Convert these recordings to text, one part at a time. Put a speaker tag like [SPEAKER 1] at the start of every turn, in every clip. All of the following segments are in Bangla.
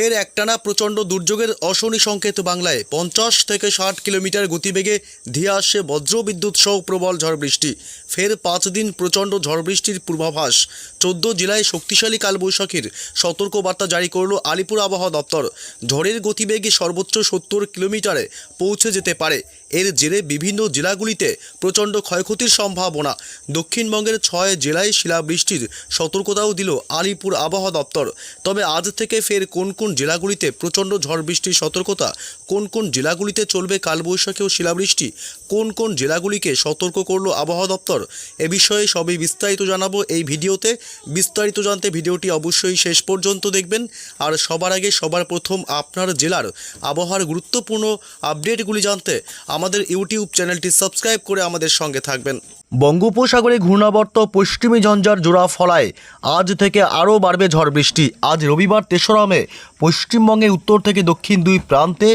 [SPEAKER 1] ফের একটানা প্রচণ্ড দুর্যোগের অশনি সংকেত বাংলায় 50 থেকে 60 কিলোমিটার গতিবেগে ধেয়ে আসছে বজ্রবিদ্যুৎ সহ প্রবল ঝড় বৃষ্টি। ফের 5 দিন প্রচণ্ড ঝড় বৃষ্টির পূর্বাভাস। 14 জেলায় শক্তিশালী কালবৈশাখীর সতর্কবার্তা জারি করল আলিপুর আবহাওয়া দপ্তর। ঝড়ের গতিবেগ সর্বোচ্চ 70 কিলোমিটারে পৌঁছে যেতে পারে। এর জেরে বিভিন্ন জেলাগুলিতে প্রচণ্ড ক্ষয়ক্ষতির সম্ভাবনা। দক্ষিণবঙ্গের 6 জেলায় শিলাবৃষ্টির সতর্কতাও দিল আলিপুর আবহাওয়া দপ্তর। তবে আজ থেকে ফের কোন কোন জেলাগুলিতে প্রচণ্ড ঝড় বৃষ্টির সতর্কতা, কোন কোন জেলাগুলিতে চলবে কালবৈশাখী ও শিলাবৃষ্টি, কোন কোন জেলাগুলিকে সতর্ক করল আবহাওয়া দপ্তর, এ বিষয়ে সবই বিস্তারিত জানাবো এই ভিডিওতে। বিস্তারিত জানতে ভিডিওটি অবশ্যই শেষ পর্যন্ত দেখবেন। আর সবার আগে সবার প্রথম আপনার জেলার আবহাওয়ার গুরুত্বপূর্ণ আপডেটগুলি জানতে আমাদের ইউটিউব চ্যানেলটি সাবস্ক্রাইব করে আমাদের সঙ্গে থাকবেন। বঙ্গোপসাগরে ঘূর্ণাবর্ত পশ্চিমী ঝঞ্ঝার জোড়া ফলায় আজ থেকে আরও বাড়বে ঝড় বৃষ্টি। আজ রবিবার 3রা মে পশ্চিমবঙ্গের উত্তর থেকে দক্ষিণ দুই প্রান্তে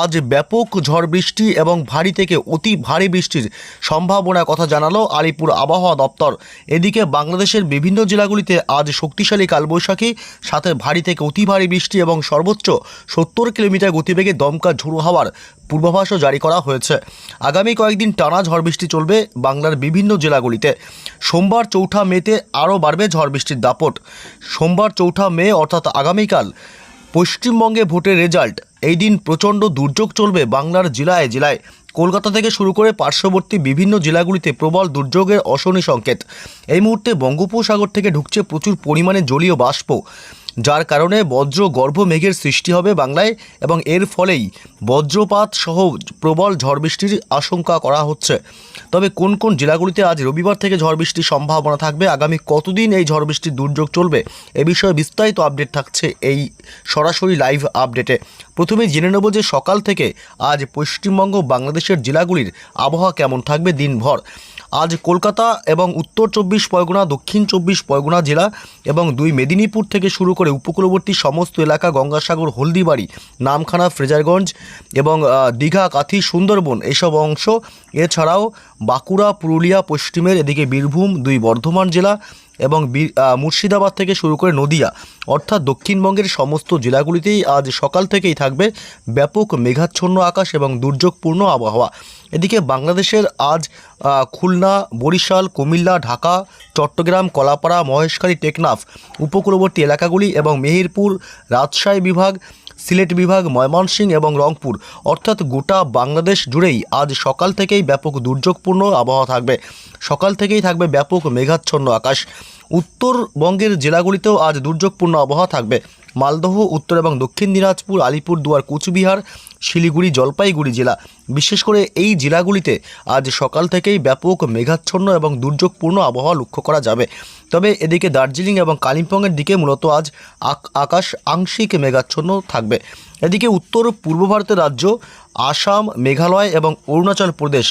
[SPEAKER 1] আজ ব্যাপক ঝড় বৃষ্টি এবং ভারী থেকে অতি ভারী বৃষ্টির সম্ভাবনার কথা জানালো আলিপুর আবহাওয়া দপ্তর। এদিকে বাংলাদেশের বিভিন্ন জেলাগুলিতে আজ শক্তিশালী কালবৈশাখী, সাথে ভারী থেকে অতি ভারী বৃষ্টি এবং সর্বোচ্চ 70 কিলোমিটার গতিবেগে দমকা ঝোড়ো হাওয়ার পূর্বাভাসও জারি করা হয়েছে। আগামী কয়েকদিন টানা ঝড় বৃষ্টি চলবে বাংলার বিভিন্ন জেলাগুলিতে। সোমবার 4 মেতে আরও বাড়বে ঝড় বৃষ্টির দাপট। সোমবার 4 মে অর্থাৎ আগামীকাল পশ্চিমবঙ্গে ভোটের রেজাল্ট। এই দিন প্রচণ্ড দুর্যোগ চলবে বাংলার জেলায় জেলায়। কলকাতা থেকে শুরু করে পার্শ্ববর্তী বিভিন্ন জেলাগুলিতে প্রবল দুর্যোগের অশনি সংকেত। এই মুহূর্তে বঙ্গোপসাগর থেকে ঢুকছে প্রচুর পরিমাণে জলীয় বাষ্প, যার কারণে বজ্র গর্ভ মেঘের সৃষ্টি হবে বাংলায় এবং এর ফলেই বজ্রপাত সহ প্রবল ঝড় বৃষ্টির আশঙ্কা করা হচ্ছে। তবে কোন কোন জেলাগুলিতে আজ রবিবার থেকে ঝড় বৃষ্টির সম্ভাবনা থাকবে, আগামী কতদিন এই ঝড় বৃষ্টির দুর্যোগ চলবে, এ বিষয়ে বিস্তারিত আপডেট থাকছে এই সরাসরি লাইভ আপডেটে। প্রথমে জেনে নেব যে সকাল থেকে আজ পশ্চিমবঙ্গ বাংলাদেশের জেলাগুলির আবহাওয়া কেমন থাকবে দিনভর। আজ কলকাতা এবং উত্তর 24 পরগনা, দক্ষিণ 24 পরগনা জেলা এবং 2 মেদিনীপুর থেকে শুরু করে উপকূলবর্তী সমস্ত এলাকা, গঙ্গাসাগর, হলদিবাড়ি, নামখানা, ফ্রেজারগঞ্জ এবং দীঘা, কাথি, সুন্দরবন এসব অংশ, এছাড়াও বাঁকুড়া, পুরুলিয়া, পশ্চিমের এদিকে বীরভূম, 2 বর্ধমান জেলা এবং মুর্শিদাবাদ থেকে শুরু করে নদিয়া, অর্থাৎ দক্ষিণবঙ্গের সমস্ত জেলাগুলিতেই আজ সকাল থেকেই থাকবে ব্যাপক মেঘাচ্ছন্ন আকাশ এবং দুর্যোগপূর্ণ আবহাওয়া। এদিকে বাংলাদেশের আজ খুলনা, বরিশাল, কুমিল্লা, ঢাকা, চট্টগ্রাম, কলাপাড়া, মহেশখালী, টেকনাফ উপকূলবর্তী এলাকাগুলি এবং মেহেরপুর, রাজশাহী বিভাগ, সিলেট বিভাগ, ময়মনসিংহ এবং রংপুর, অর্থাৎ গোটা বাংলাদেশ জুড়েই আজ সকাল থেকেই ব্যাপক দুর্যোগপূর্ণ আবহাওয়া থাকবে। সকাল থেকেই থাকবে ব্যাপক মেঘাচ্ছন্ন আকাশ। উত্তরবঙ্গের জেলাগুলিতেও আজ দুর্যোগপূর্ণ আবহাওয়া থাকবে। মালদহ, উত্তর এবং দক্ষিণ দিনাজপুর, আলিপুরদুয়ার, কুচবিহার, শিলিগুড়ি, জলপাইগুড়ি জেলা, বিশেষ করে এই জেলাগুলিতে আজ সকাল থেকেই ব্যাপক মেঘাচ্ছন্ন এবং দুর্যোগপূর্ণ আবহাওয়া লক্ষ্য করা যাবে। তবে এদিকে দার্জিলিং এবং কালিম্পংয়ের দিকে মূলত আজ আকাশ আংশিক মেঘাচ্ছন্ন থাকবে। এদিকে উত্তর পূর্ব ভারতের রাজ্য আসাম, মেঘালয় এবং অরুণাচল প্রদেশ,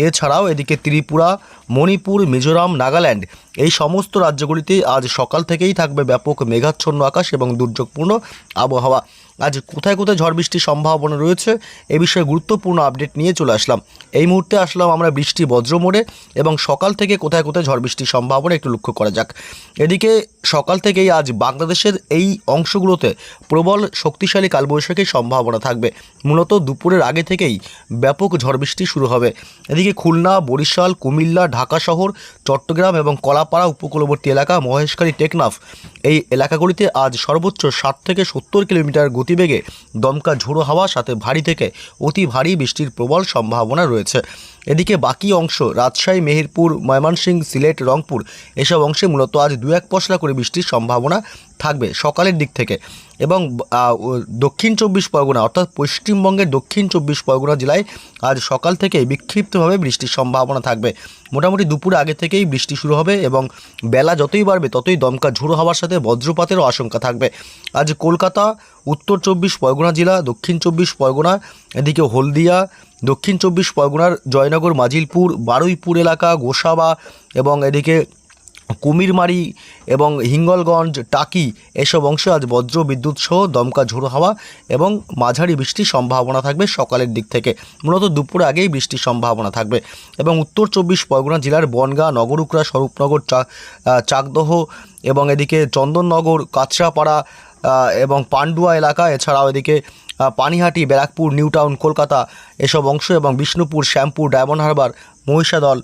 [SPEAKER 1] এছাড়াও এদিকে ত্রিপুরা, মণিপুর, মিজোরাম, নাগাল্যান্ড, এই সমস্ত রাজ্যগুলিতে আজ সকাল থেকেই থাকবে ব্যাপক মেঘাচ্ছন্ন আকাশ এবং দুর্যোগপূর্ণ আবহাওয়া। আজ কোথায় কোথায় ঝড় বৃষ্টির সম্ভাবনা রয়েছে এ বিষয়ে গুরুত্বপূর্ণ আপডেট নিয়ে চলে আসলাম। এই মুহূর্তে আসলাম আমরা বৃষ্টি বজ্র মোড়ে এবং সকাল থেকে কোথায় কোথায় ঝড় বৃষ্টির সম্ভাবনা একটু লক্ষ্য করা যাক। এদিকে সকাল থেকেই আজ বাংলাদেশের এই অংশগুলোতে প্রবল শক্তিশালী কালবৈশাখীর সম্ভাবনা থাকবে। মূলত দুপুরের আগে থেকেই ব্যাপক ঝড় বৃষ্টি শুরু হবে। এদিকে খুলনা, বরিশাল, কুমিল্লা, ঢাকা শহর, চট্টগ্রাম এবং কলাপাড়া উপকূলবর্তী এলাকা, মহেশখালী, টেকনাফ, এই এলাকাগুলিতে আজ সর্বোচ্চ 60 থেকে 70 কিলোমিটার গতিবেগে দমকা ঝোড়ো হাওয়া, সাথে ভারী থেকে অতি ভারী বৃষ্টির প্রবল সম্ভাবনা রয়েছে। এদিকে বাকি অংশ রাজশাহী, মেহেরপুর, ময়মনসিংহ, সিলেট, রংপুর এসব অংশে মূলত আজ 2-1 পশলা করে বৃষ্টির সম্ভাবনা থাকবে সকালের দিক থেকে। এবং দক্ষিণ 24 পরগনা অর্থাৎ পশ্চিমবঙ্গের দক্ষিণ 24 পরগনা জেলায় আজ সকাল থেকেই বিক্ষিপ্তভাবে বৃষ্টির সম্ভাবনা থাকবে। মোটামুটি দুপুরে আগে থেকেই বৃষ্টি শুরু হবে এবং বেলা যতই বাড়বে ততই দমকা ঝোড়ো হওয়ার সাথে বজ্রপাতেরও আশঙ্কা থাকবে। আজ কলকাতা, উত্তর 24 পরগনা জেলা, দক্ষিণ 24 পরগনা, এদিকে হলদিয়া, দক্ষিণ 24 পরগনার জয়নগর, মাজিলপুর, বারুইপুর এলাকা, গোসাবা এবং এদিকে কুমিরমারি এবং হিঙ্গলগঞ্জ, টাকি এসব অংশে আজ বজ্র বিদ্যুৎ সহ দমকা ঝোড়ো হাওয়া এবং মাঝারি বৃষ্টির সম্ভাবনা থাকবে সকালের দিক থেকে। মূলত দুপুর আগেই বৃষ্টির সম্ভাবনা থাকবে। এবং উত্তর 24 পরগনা জেলার বনগাঁ, নগরুকরা, স্বরূপনগর, চাকদহ এবং এদিকে চন্দননগর, কাঁচরাপাড়া, এবং পান্ডুয়া এলাকা, এছাড়াও এদিকে পানিহাটি, ব্যারাকপুর, নিউ টাউন, কলকাতা এসব অংশ এবং বিষ্ণুপুর, শ্যামপুর, ডায়মন্ড হারবার, মহিষাদল,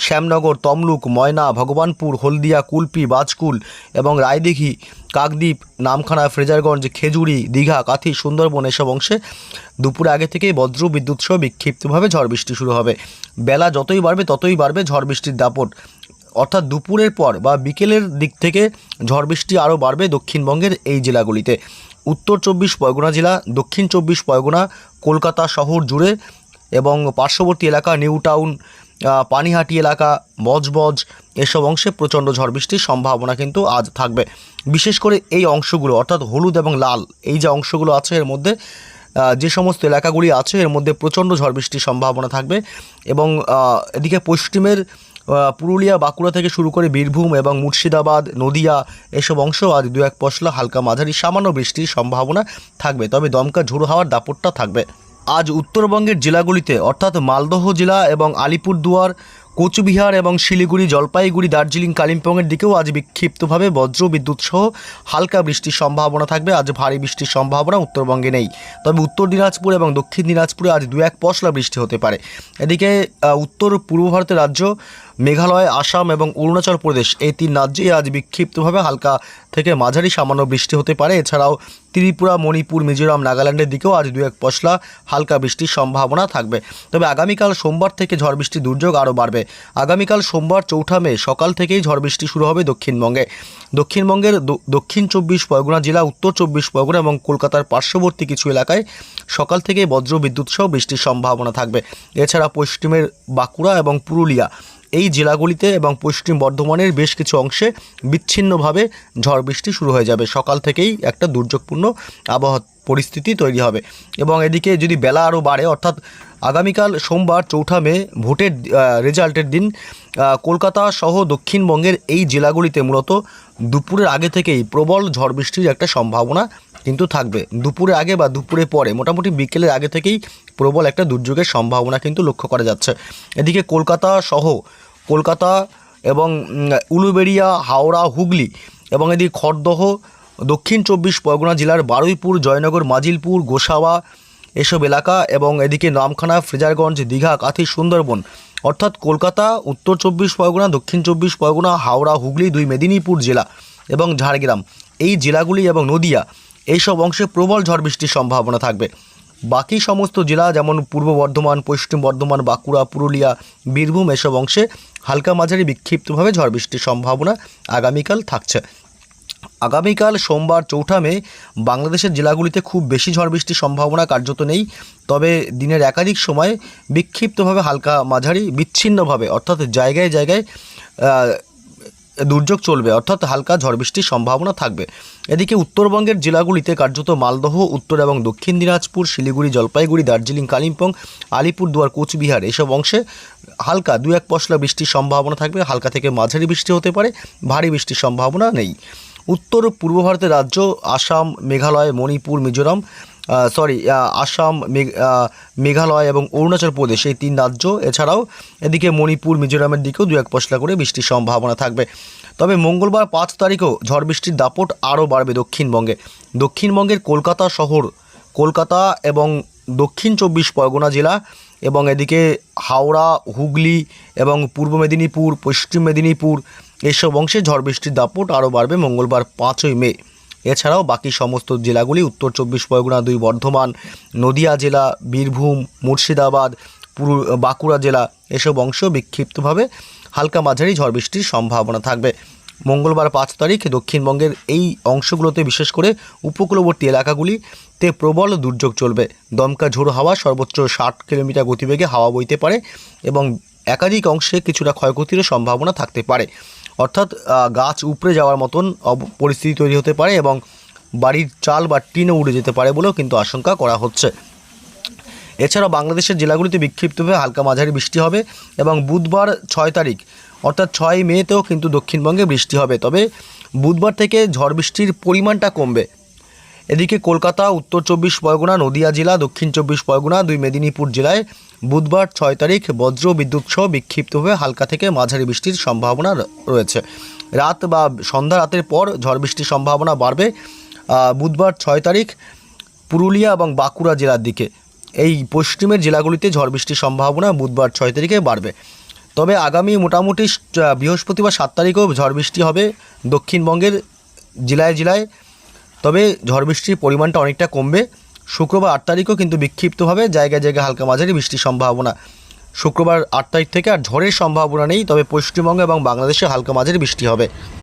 [SPEAKER 1] শ্যামনগর, তমলুক, ময়না, ভগবানপুর, হলদিয়া, কুলপি, বাজকুল এবং রায়দিঘি, কাকদ্বীপ, নামখানা, ফ্রেজারগঞ্জ, খেজুরি, দীঘা, কাথি, সুন্দরবন এসব অংশে দুপুরে আগে থেকেই বজ্র বিদ্যুৎ সহ বিক্ষিপ্তভাবে ঝড় বৃষ্টি শুরু হবে। বেলা যতই বাড়বে ঝড় বৃষ্টির দাপট, অর্থাৎ দুপুরের পর বা বিকেলের দিক থেকে ঝড় বৃষ্টি আরও বাড়বে দক্ষিণবঙ্গের এই জেলাগুলিতে। উত্তর 24 পরগনা জেলা, দক্ষিণ 24 পরগনা, কলকাতা শহর জুড়ে এবং পার্শ্ববর্তী এলাকা নিউ টাউন, পানিহাটি এলাকা, বজবজ এসব অংশে প্রচণ্ড ঝড় বৃষ্টির সম্ভাবনা কিন্তু আজ থাকবে। বিশেষ করে এই অংশগুলো অর্থাৎ হলুদ এবং লাল এই যে অংশগুলো আছে এর মধ্যে যে সমস্ত এলাকাগুলি আছে এর মধ্যে প্রচণ্ড ঝড় বৃষ্টির সম্ভাবনা থাকবে। এবং এদিকে পশ্চিমের পুরুলিয়া, বাঁকুড়া থেকে শুরু করে বীরভূম এবং মুর্শিদাবাদ, নদিয়া এসব অংশ আজ 2-1 পশলা হালকা মাঝারি সামান্য বৃষ্টির সম্ভাবনা থাকবে, তবে দমকা ঝোড়ো হাওয়ার দাপটটা থাকবে। আজ উত্তরবঙ্গের জেলাগুলিতে অর্থাৎ মালদহ জেলা এবং আলিপুরদুয়ার, কোচবিহার এবং শিলিগুড়ি, জলপাইগুড়ি, দার্জিলিং, কালিম্পংয়ের দিকেও আজ বিক্ষিপ্তভাবে বজ্র বিদ্যুৎ সহ হালকা বৃষ্টির সম্ভাবনা থাকবে। আজ ভারী বৃষ্টির সম্ভাবনা উত্তরবঙ্গে নেই, তবে উত্তর দিনাজপুর এবং দক্ষিণ দিনাজপুরে আজ 2-1 পশলা বৃষ্টি হতে পারে। এদিকে উত্তর পূর্ব ভারতের রাজ্য মেঘালয়, আসাম এবং অরুণাচল প্রদেশ এই 3 রাজ্যেই আজ বিক্ষিপ্তভাবে হালকা থেকে মাঝারি সামান্য বৃষ্টি হতে পারে। এছাড়াও ত্রিপুরা, মণিপুর, মিজোরাম, নাগাল্যান্ডের দিকেও আজ 2-1 পশলা হালকা বৃষ্টির সম্ভাবনা থাকবে। তবে আগামীকাল সোমবার থেকে ঝড় বৃষ্টির দুর্যোগ আরও বাড়বে। আগামীকাল সোমবার 4 মে সকাল থেকেই ঝড় বৃষ্টি শুরু হবে দক্ষিণবঙ্গের দক্ষিণ 24 পরগনা জেলা, উত্তর 24 পরগনা এবং কলকাতার পার্শ্ববর্তী কিছু এলাকায় সকাল থেকেই বজ্র বিদ্যুৎ সহ বৃষ্টির সম্ভাবনা থাকবে। এছাড়া পশ্চিমের বাঁকুড়া এবং পুরুলিয়া এই জেলাগুলিতে এবং পশ্চিম বর্ধমানের বেশ কিছু অংশে বিচ্ছিন্নভাবে ঝড় বৃষ্টি শুরু হয়ে যাবে। সকাল থেকেই একটা দুর্যোগপূর্ণ আবহাওয়া পরিস্থিতি তৈরি হবে। এবং এদিকে যদি বেলা আরও বাড়ে, অর্থাৎ আগামীকাল সোমবার 4 মে ভোটের রেজাল্টের দিন কলকাতা সহ দক্ষিণবঙ্গের এই জেলাগুলিতে মূলত দুপুরের আগে থেকেই প্রবল ঝড় বৃষ্টির একটা সম্ভাবনা কিন্তু থাকবে। দুপুরের আগে বা দুপুরে পরে মোটামুটি বিকেলের আগে থেকেই প্রবল একটা দুর্যোগের সম্ভাবনা কিন্তু লক্ষ্য করা যাচ্ছে। এদিকে কলকাতা এবং উলুবেড়িয়া, হাওড়া, হুগলি এবং এদিকে খড়দহ, দক্ষিণ 24 পরগনা জেলার বারুইপুর, জয়নগর, মাজিলপুর, গোসাবা এসব এলাকা এবং এদিকে নামখানা, ফ্রেজারগঞ্জ, দীঘা, কাথি, সুন্দরবন অর্থাৎ কলকাতা, উত্তর 24 পরগনা, দক্ষিণ 24 পরগনা, হাওড়া, হুগলি, 2 মেদিনীপুর জেলা এবং ঝাড়গ্রাম এই জেলাগুলি এবং নদিয়া এইসব অংশে প্রবল ঝড় বৃষ্টির সম্ভাবনা থাকবে। বাকি সমস্ত জেলা যেমন পূর্ব বর্ধমান, পশ্চিম বর্ধমান, বাঁকুড়া, পুরুলিয়া, বীরভূম এসব অংশে হালকা মাঝারি বিক্ষিপ্তভাবে ঝড় বৃষ্টির সম্ভাবনা আগামীকাল থাকছে। আগামীকাল সোমবার 4 মে বাংলাদেশের জেলাগুলিতে খুব বেশি ঝড় বৃষ্টির সম্ভাবনা কার্যত নেই, তবে দিনের একাধিক সময় বিক্ষিপ্তভাবে হালকা মাঝারি বিচ্ছিন্নভাবে অর্থাৎ জায়গায় দুর্যোগ চলবে, অর্থাৎ হালকা ঝড় বৃষ্টির সম্ভাবনা থাকবে। এদিকে উত্তরবঙ্গের জেলাগুলিতে কার্যত মালদহ, উত্তর এবং দক্ষিণ দিনাজপুর, শিলিগুড়ি, জলপাইগুড়ি, দার্জিলিং, কালিম্পং, আলিপুরদুয়ার, কোচবিহার এসব অংশে হালকা 2-1 পশলা বৃষ্টির সম্ভাবনা থাকবে। হালকা থেকে মাঝারি বৃষ্টি হতে পারে, ভারী বৃষ্টির সম্ভাবনা নেই। উত্তর পূর্ব ভারতের রাজ্য আসাম, মেঘালয়, মণিপুর, মিজোরাম আসাম, মেঘালয় এবং অরুণাচল প্রদেশ এই 3 রাজ্য, এছাড়াও এদিকে মণিপুর, মিজোরামের দিকেও 2-1 পশলা করে বৃষ্টির সম্ভাবনা থাকবে। তবে মঙ্গলবার 5 তারিখেও ঝড় বৃষ্টির দাপট আরও বাড়বে দক্ষিণবঙ্গের কলকাতা এবং দক্ষিণ 24 পরগনা জেলা এবং এদিকে হাওড়া, হুগলি এবং পূর্ব মেদিনীপুর, পশ্চিম মেদিনীপুর এসব অংশে ঝড় বৃষ্টির দাপট আরও বাড়বে মঙ্গলবার 5 মে। এছাড়াও বাকি সমস্ত জেলাগুলি উত্তর 24 পরগনা, 2 বর্ধমান, নদিয়া জেলা, বীরভূম, মুর্শিদাবাদ, বাঁকুড়া জেলা এসব অংশ বিক্ষিপ্তভাবে হালকা মাঝারি ঝড় বৃষ্টির সম্ভাবনা থাকবে। মঙ্গলবার 5 তারিখ দক্ষিণবঙ্গের এই অংশগুলোতে বিশেষ করে উপকূলবর্তী এলাকাগুলিতে প্রবল দুর্যোগ চলবে। দমকা ঝোড়ো হাওয়া সর্বোচ্চ 60 কিলোমিটার গতিবেগে হাওয়া বইতে পারে এবং একাধিক অংশে কিছুটা ক্ষয়ক্ষতিরও সম্ভাবনা থাকতে পারে, অর্থাৎ গাছ উপড়ে যাওয়ার মতন পরিস্থিতি তৈরি হতে পারে এবং বাড়ির চাল বা টিনও উড়ে যেতে পারে বলেও কিন্তু আশঙ্কা করা হচ্ছে। এছাড়াও বাংলাদেশের জেলাগুলিতে বিক্ষিপ্তভাবে হালকা মাঝারি বৃষ্টি হবে এবং বুধবার 6 তারিখ অর্থাৎ 6 মেতেও কিন্তু দক্ষিণবঙ্গে বৃষ্টি হবে, তবে বুধবার থেকে ঝড় বৃষ্টির পরিমাণটা কমবে। এদিকে কলকাতা, উত্তর 24 পরগনা, নদিয়া জেলা, দক্ষিণ 24 পরগনা, 2 মেদিনীপুর জেলায় বুধবার 6 তারিখ বজ্র বিদ্যুৎ সহ বিক্ষিপ্তভাবে হালকা থেকে মাঝারি বৃষ্টির সম্ভাবনা রয়েছে। রাত বা সন্ধ্যা রাতের পর ঝড় বৃষ্টির সম্ভাবনা বাড়বে বুধবার 6 তারিখ পুরুলিয়া এবং বাঁকুড়া জেলার দিকে। এই পশ্চিমের জেলাগুলিতে ঝড় বৃষ্টির সম্ভাবনা বুধবার 6 তারিখে বাড়বে। তবে আগামী মোটামুটি বৃহস্পতিবার 7 তারিখেও ঝড় বৃষ্টি হবে দক্ষিণবঙ্গের জেলায় জেলায়। তবে ঝড় বৃষ্টির পরিমাণটা অনেকটা কমবে। শুক্রবার 8 তারিখও কিন্তু বিক্ষিপ্তভাবে জায়গায় জায়গায় হালকা মাঝারি বৃষ্টির সম্ভাবনা। শুক্রবার 8 তারিখ থেকে আর ঝড়ের সম্ভাবনা নেই, তবে পশ্চিমবঙ্গ এবং বাংলাদেশে হালকা মাঝারি বৃষ্টি হবে।